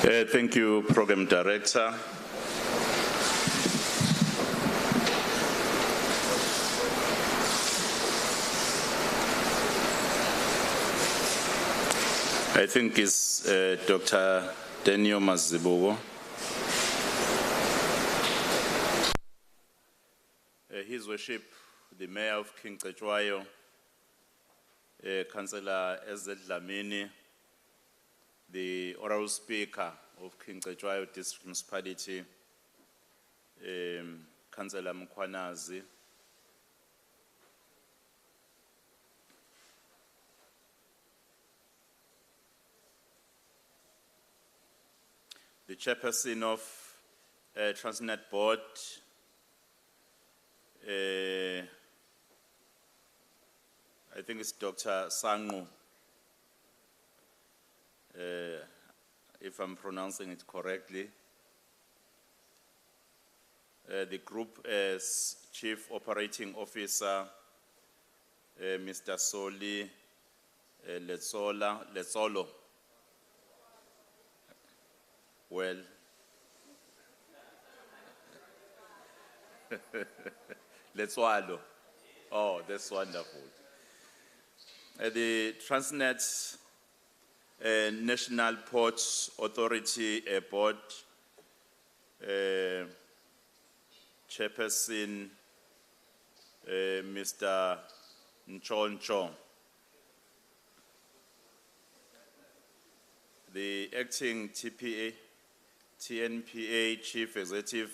Thank you, Program Director. I think it's Dr. Daniel Mazibugo. His Worship, the Mayor of King Cetshwayo, Councillor Ezed Dlamini, the Oral Speaker of King Cetshwayo District Municipality, Councillor Mkhwanazi, the Chairperson of Transnet Board, I think it's Dr. Sangu, if I'm pronouncing it correctly. The Group Chief Operating Officer, Mr. Soli Letsolo. Well, Letswalo. Oh, that's wonderful. The Transnet National Ports Authority Board, Chairperson, Mr. Nchoncho. The Acting TNPA Chief Executive,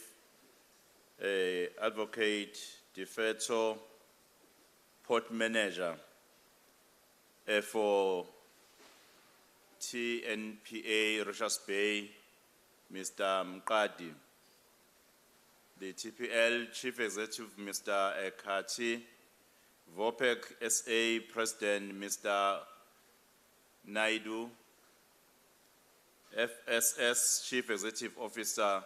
Advocate Defeto, Port Manager for TNPA Richards Bay, Mr. Mqadi. The TPL Chief Executive, Mr. Kati. VOPEC SA President, Mr. Naidu. FSS Chief Executive Officer,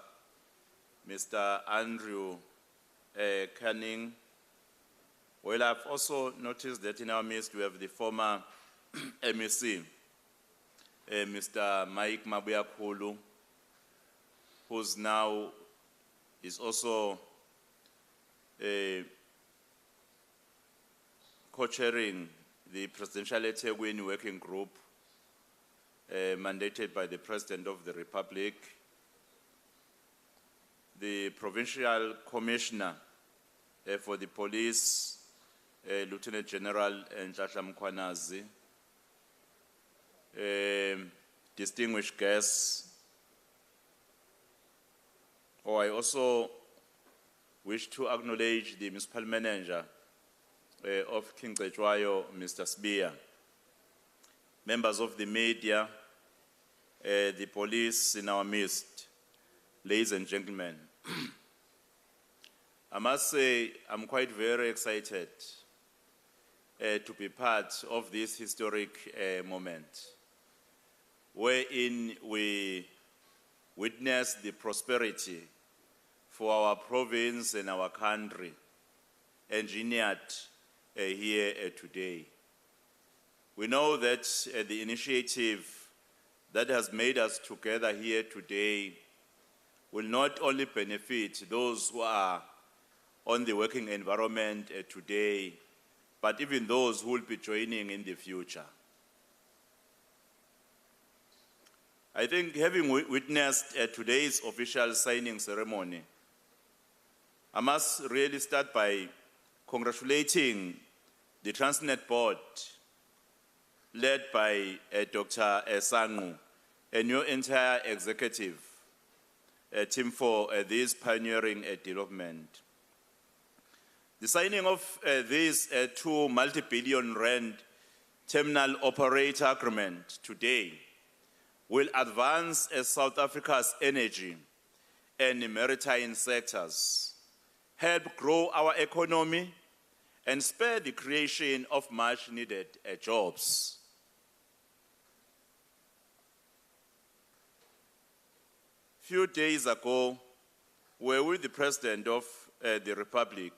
Mr. Andrew Canning. Well, I've also noticed that in our midst we have the former MEC, Mr. Mike Mabuyakulu, who's now is also co-chairing the Presidential eThekwini Working Group, mandated by the President of the Republic. The Provincial Commissioner for the Police, Lieutenant General Nhlanhla Mkhwanazi. Distinguished guests. I also wish to acknowledge the Municipal Manager of King Cetshwayo, Mr. Sbiya, members of the media, the police in our midst, ladies and gentlemen. I must say I'm quite very excited to be part of this historic moment, wherein we witness the prosperity for our province and our country engineered here today. We know that the initiative that has made us together here today will not only benefit those who are on the working environment today, but even those who will be joining in the future. I think having witnessed today's official signing ceremony, I must really start by congratulating the Transnet Board, led by Dr. Sangu, and your entire executive team for this pioneering development. The signing of this two multi-billion rand terminal operator agreement today will advance South Africa's energy and maritime sectors, help grow our economy, and spur the creation of much-needed jobs. Few days ago, we were with the President of the Republic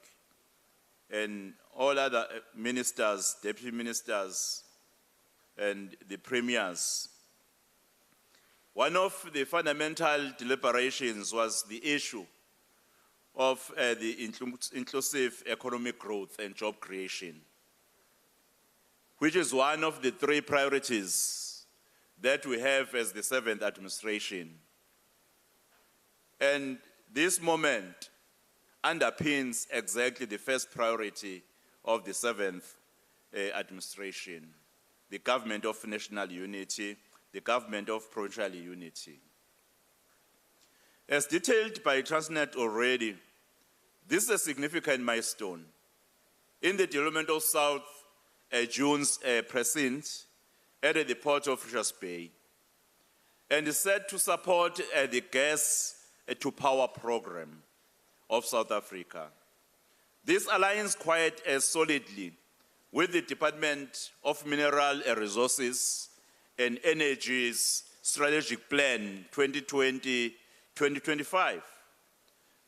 and all other ministers, deputy ministers, and the premiers one of the fundamental deliberations was the issue of the inclusive economic growth and job creation, which is one of the three priorities that we have as the seventh administration. And this moment underpins exactly the first priority of the seventh administration, the government of national unity, the government of provincial unity. As detailed by Transnet already, this is a significant milestone in the development of South June's precinct at the port of Richards Bay, and is set to support the gas to power program of South Africa. This aligns quite solidly with the Department of Mineral Resources and Energy's strategic plan 2020-2025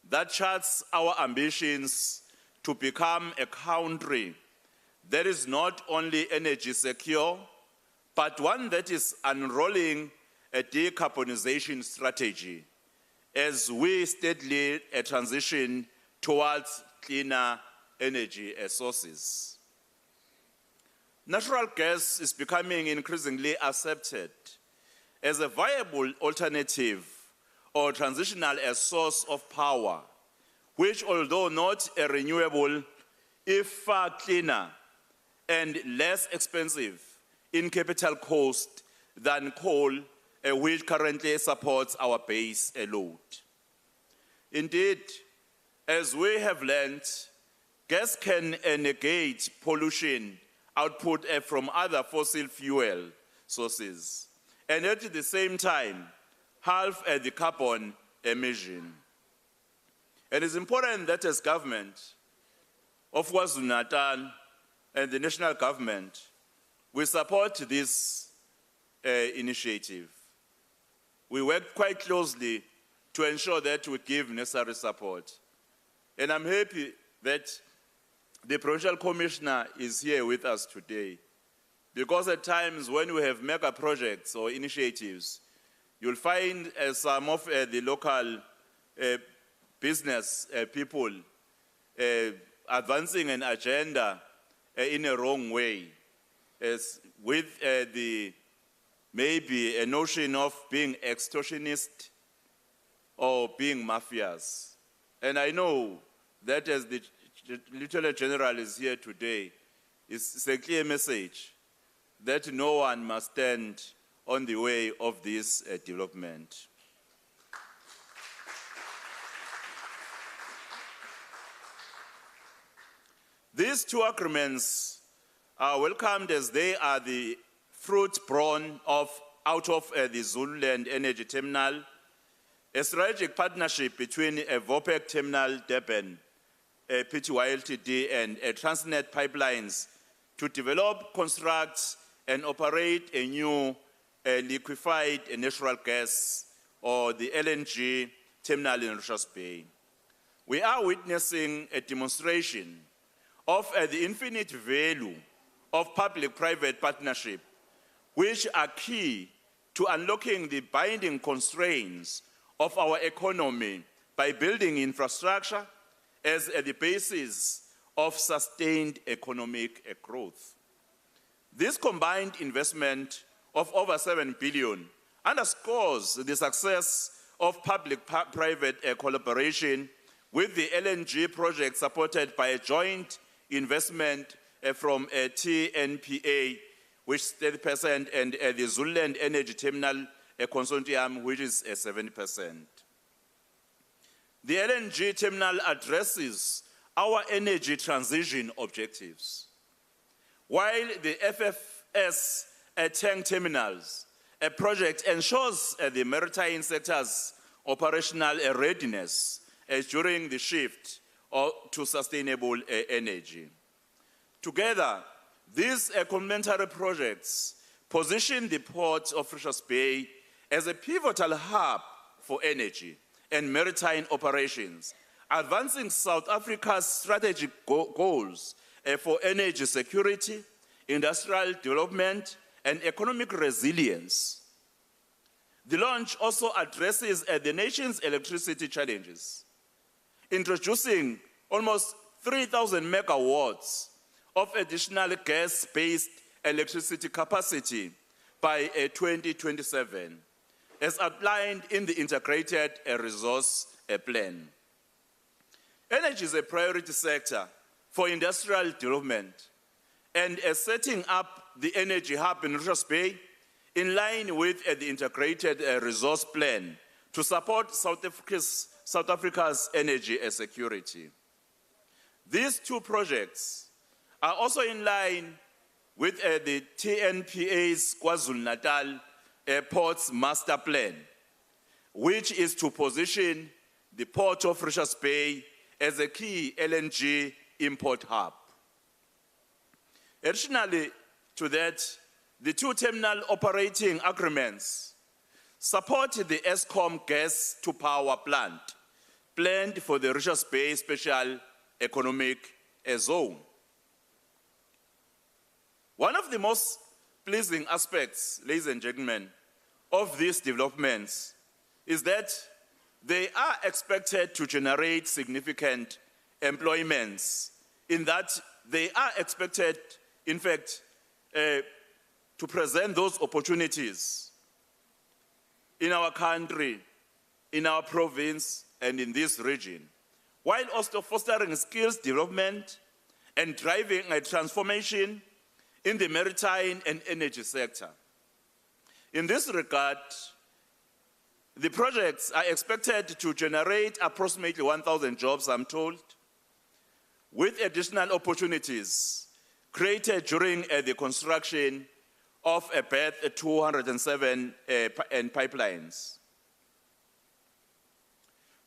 that charts our ambitions to become a country that is not only energy secure, but one that is unrolling a decarbonization strategy as we steadily transition towards cleaner energy sources. Natural gas is becoming increasingly accepted as a viable alternative or transitional source of power, which, although not a renewable, is far cleaner and less expensive in capital cost than coal, which currently supports our base load. Indeed, as we have learned, gas can negate pollution output from other fossil fuel sources, and at the same time, halve the carbon emission. It is important that as government of KwaZulu-Natal and the national government, we support this initiative. We work quite closely to ensure that we give necessary support. And I'm happy that the Provincial Commissioner is here with us today, because at times when we have mega projects or initiatives, you'll find some of the local business people advancing an agenda in a wrong way, with the maybe a notion of being extortionist or being mafias. And I know that as the Lieutenant General is here today, it's a clear message that no one must stand on the way of this development. These two agreements are welcomed as they are the fruit born out of the Zululand Energy Terminal, a strategic partnership between Vopec Terminal Durban, Pty Ltd, and Transnet Pipelines to develop, construct, and operate a new liquefied natural gas, or the LNG terminal in Richards Bay. We are witnessing a demonstration of the infinite value of public-private partnership, which are key to unlocking the binding constraints of our economy by building infrastructure as the basis of sustained economic growth. This combined investment of over 7 billion underscores the success of public-private collaboration with the LNG project supported by a joint investment from TNPA, which is 30%, and the Zululand Energy Terminal Consortium, which is 70%. The LNG terminal addresses our energy transition objectives, while the FFS tank terminals project ensures the maritime sector's operational readiness during the shift to sustainable energy. Together, these complementary projects position the port of Richards Bay as a pivotal hub for energy and maritime operations, advancing South Africa's strategic goals for energy security, industrial development, and economic resilience. The launch also addresses the nation's electricity challenges, introducing almost 3,000 megawatts of additional gas-based electricity capacity by 2027, as outlined in the Integrated Resource Plan. Energy is a priority sector for industrial development, and setting up the energy hub in Richards Bay in line with the Integrated Resource Plan to support South Africa's energy security. These two projects are also in line with the TNPA's KwaZulu-Natal Ports Master Plan, which is to position the Port of Richards Bay as a key LNG import hub. Additionally to that, the two terminal operating agreements support the Eskom gas-to-power plant planned for the Richards Bay Special Economic Zone. One of the most pleasing aspects, ladies and gentlemen, of these developments is that they are expected to generate significant employments, in that they are expected, in fact, to present those opportunities in our country, in our province, and in this region, while also fostering skills development and driving a transformation in the maritime and energy sector. In this regard, the projects are expected to generate approximately 1,000 jobs, I'm told, with additional opportunities created during the construction of a berth 207 and pipelines.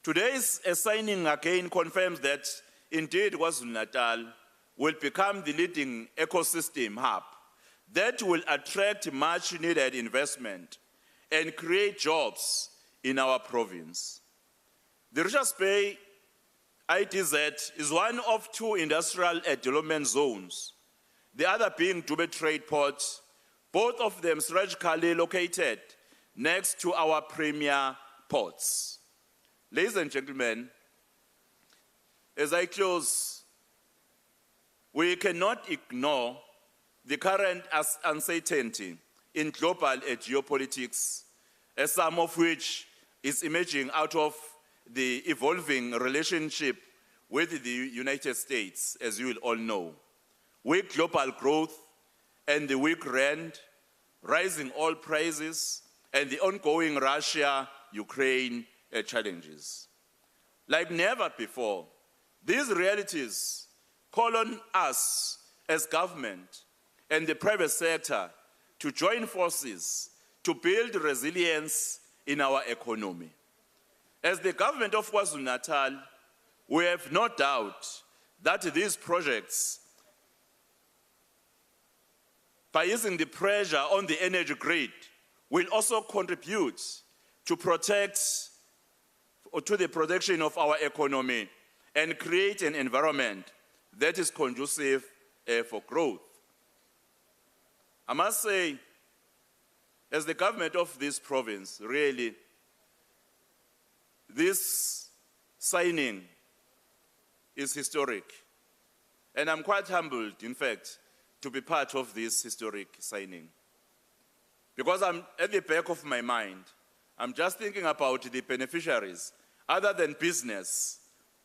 Today's signing again confirms that indeed KwaZulu-Natal will become the leading ecosystem hub that will attract much needed investment and create jobs in our province. The Richards Bay IDZ is one of two industrial development zones, the other being Dube Trade Port, both of them strategically located next to our premier ports. Ladies and gentlemen, as I close, we cannot ignore the current uncertainty in global geopolitics, some of which is emerging out of the evolving relationship with the United States, as you will all know. Weak global growth and the weak rand, rising oil prices, and the ongoing Russia-Ukraine challenges. Like never before, these realities call on us as government and the private sector to join forces to build resilience in our economy. As the government of KwaZulu-Natal, we have no doubt that these projects, by easing the pressure on the energy grid, will also contribute to the protection of our economy and create an environment that is conducive for growth. I must say, as the government of this province, really, this signing is historic. And I'm quite humbled, in fact, to be part of this historic signing. Because I'm at the back of my mind, I'm just thinking about the beneficiaries, other than business,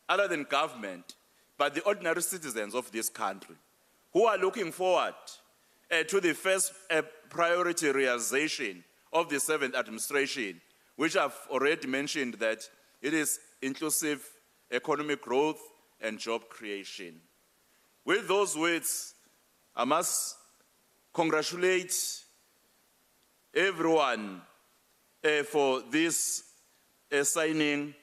other than government, but the ordinary citizens of this country, who are looking forward to the first priority realization of the 7th administration, which I've already mentioned that it is inclusive economic growth and job creation. With those words, I must congratulate everyone for this signing.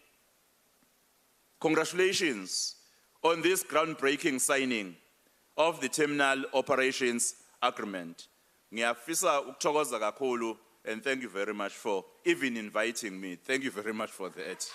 Congratulations on this groundbreaking signing of the Terminal Operations Agreement. Ngiyafisa ukuthokoza kakhulu, and thank you very much for even inviting me. Thank you very much for that.